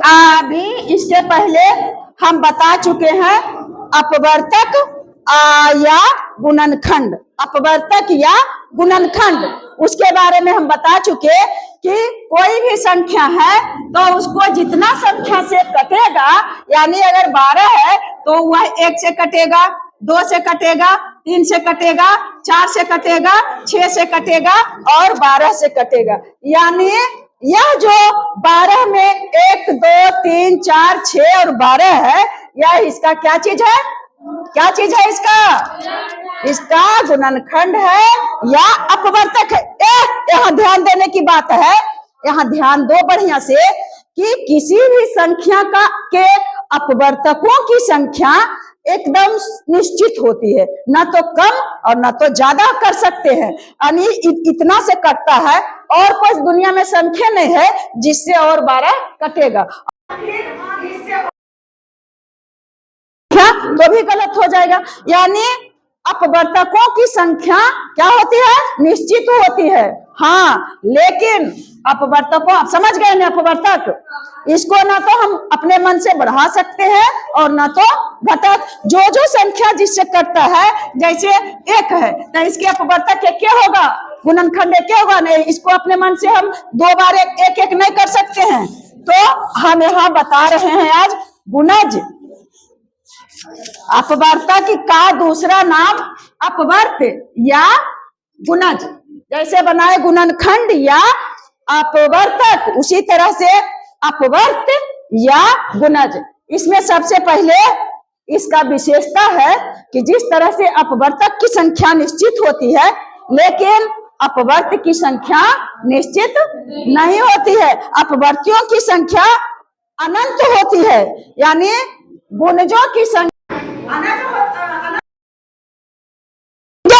अभी इसके पहले हम बता चुके हैं अपवर्तक या गुणनखंड, अपवर्तक या गुणनखंड, उसके बारे में हम बता चुके कि कोई भी संख्या है तो उसको जितना संख्या से कटेगा, यानी अगर 12 है तो वह 1 से कटेगा, 2 से कटेगा, 3 से कटेगा, 4 से कटेगा, 6 से कटेगा और 12 से कटेगा। यानी यह जो 12 में 1, 2, 3, 4, 6 और 12 है, यह इसका क्या चीज है? क्या चीज है इसका गुणनखंड है या अपवर्तक है। यहाँ ध्यान देने की बात है, यहाँ ध्यान दो बढ़िया से कि किसी भी संख्या के अपवर्तकों की संख्या एकदम निश्चित होती है, ना तो कम और ना तो ज्यादा कर सकते हैं। यानी इतना से कटता है और कोई दुनिया में संख्या नहीं है जिससे और 12 कटेगा, तो भी गलत हो जाएगा। यानी अपवर्तकों की संख्या क्या होती है? निश्चित होती है। हाँ, लेकिन अपवर्तकों, आप समझ गए ना, अपवर्तक इसको ना तो हम अपने मन से बढ़ा सकते हैं और ना तो घटा। जो संख्या जिससे कटता है, जैसे 1 है तो इसके अपवर्तक क्या होगा? गुणनखंड क्या होगा? नहीं, इसको अपने मन से हम 2 बार एक नहीं कर सकते हैं। तो हम यहाँ बता रहे हैं आज गुणज। अपवर्तक का दूसरा नाम अपवर्त या गुणज। जैसे बनाए गुणनखंड या अपवर्तक, उसी तरह से अपवर्त या गुणज। इसमें सबसे पहले इसका विशेषता है कि जिस तरह से अपवर्तक की संख्या निश्चित होती है, लेकिन अपवर्त की संख्या निश्चित नहीं होती है। अपवर्तियों की संख्या अनंत होती है, यानी गुणजों की संख्या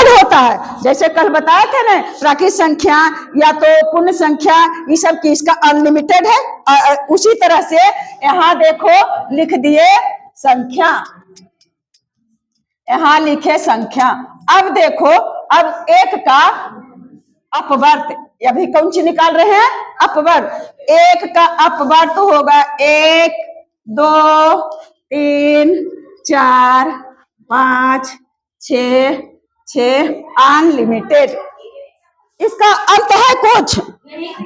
होता है। जैसे कल बताए थे ना, प्राकृत संख्या या तो पूर्ण संख्या, ये सब की इसका अनलिमिटेड है। उसी तरह से यहाँ देखो लिख दिए संख्या, यहाँ लिखे संख्या। अब देखो, अब 1 का अपवर्त, अभी कौन सी निकाल रहे हैं? अपवर्त। 1 का अपवर्त होगा 1, 2, 3, 4, 5, 6 अनलिमिटेड। इसका अंत है कुछ?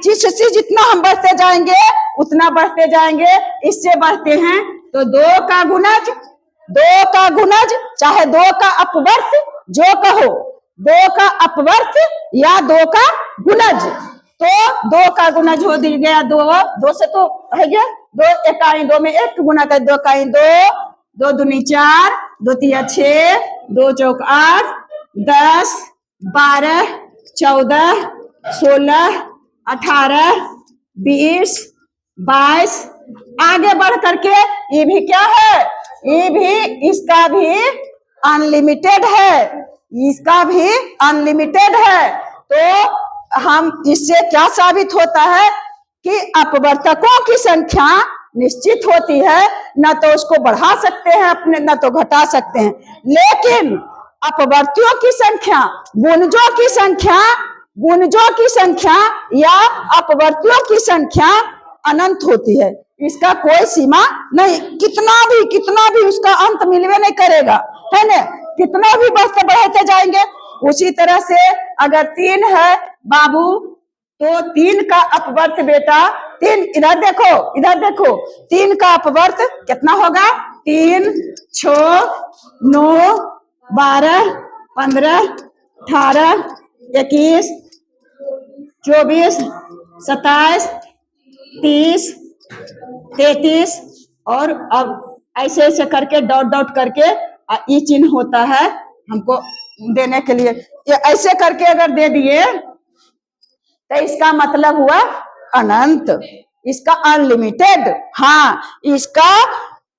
जिससे जितना हम बढ़ते जाएंगे उतना बढ़ते जाएंगे। इससे बढ़ते हैं तो 2 का गुणज, 2 का गुणज, चाहे 2 का अपवर्त, जो कहो, 2 का अपवर्त या 2 का गुणज। तो 2 का गुणज हो गया 2 से तो है गया 2 इकाई, 2 में 1 गुना कर, 2 इकाई 2, 2 दूनी 4, 2 तिया 6, 2 चौक 8, 10, 12, 14, 16, 18, 20, 22। आगे बढ़ करके ये भी क्या है? ये भी, इसका भी अनलिमिटेड है, इसका भी अनलिमिटेड है। तो हम इससे क्या साबित होता है कि अपवर्तकों की संख्या निश्चित होती है, ना तो उसको बढ़ा सकते हैं अपने, ना तो घटा सकते हैं। लेकिन अपवर्तियों की संख्या, गुणजों की संख्या, गुणजों की संख्या या अपवर्तियों की संख्या अनंत होती है। इसका कोई सीमा नहीं, कितना भी उसका अंत मिलवे नहीं करेगा, है ना? कितना भी बढ़ते जाएंगे। उसी तरह से अगर 3 है बाबू, तो 3 का अपवर्त बेटा, 3 इधर देखो 3 का अपवर्त कितना होगा? 3, 6, 9, 12, 15, 18, 21, 24, 27, 30, 33 और अब ऐसे करके डॉट करके ये चिन्ह होता है हमको देने के लिए। ये ऐसे करके अगर दे दिए तो इसका मतलब हुआ अनंत, इसका अनलिमिटेड। हाँ, इसका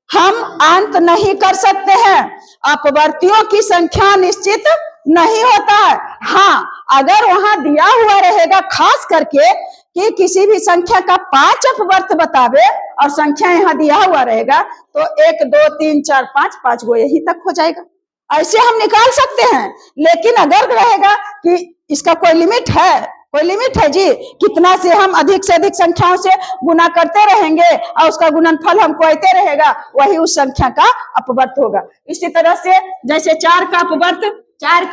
हम अंत नहीं कर सकते हैं। अपवर्तियों की संख्या निश्चित नहीं होता है। हाँ, अगर वहां दिया हुआ रहेगा खास करके कि किसी भी संख्या का 5 अपवर्त बतावे और संख्या यहाँ दिया हुआ रहेगा, तो 1, 2, 3, 4, 5 गो यही तक हो जाएगा, ऐसे हम निकाल सकते हैं। लेकिन अगर रहेगा कि इसका कोई लिमिट है, कोई लिमिट है जी? कितना से हम अधिक से अधिक संख्याओं से गुना करते रहेंगे और उसका गुणनफल हमको आते रहेगा, वही उस संख्या का अपवर्त होगा। इसी तरह से जैसे 4 का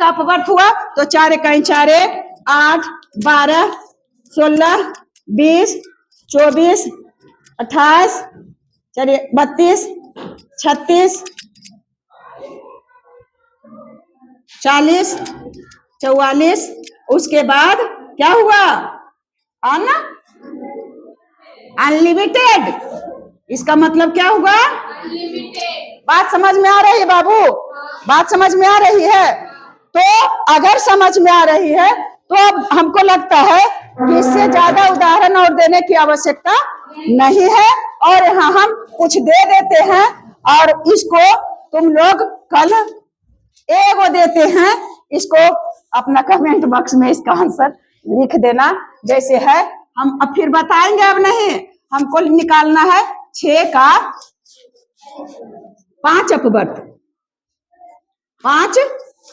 अपवर्त हुआ तो 4 इकाई 4 8 12 16 20 24 28 चलिए 32 36 40 44। उसके बाद क्या हुआ? अनलिमिटेड। इसका मतलब क्या हुआ? बात समझ में आ रही है बाबू? बात समझ में आ रही है? तो अगर समझ में आ रही है तो अब हमको लगता है कि इससे ज्यादा उदाहरण और देने की आवश्यकता नहीं है, और यहाँ हम कुछ दे देते हैं और इसको तुम लोग कल एगो देते हैं, इसको अपना कमेंट बॉक्स में इसका आंसर लिख देना जैसे है। हम अब फिर बताएंगे, अब नहीं, हमको निकालना है 6 का 5 अपवर्त। 5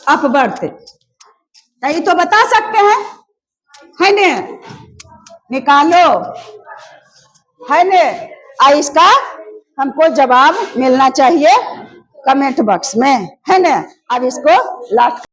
अपवर्त यही तो बता सकते हैं, है ने? निकालो, है ने? और इसका हमको जवाब मिलना चाहिए कमेंट बॉक्स में, है ना? अब इसको लास्ट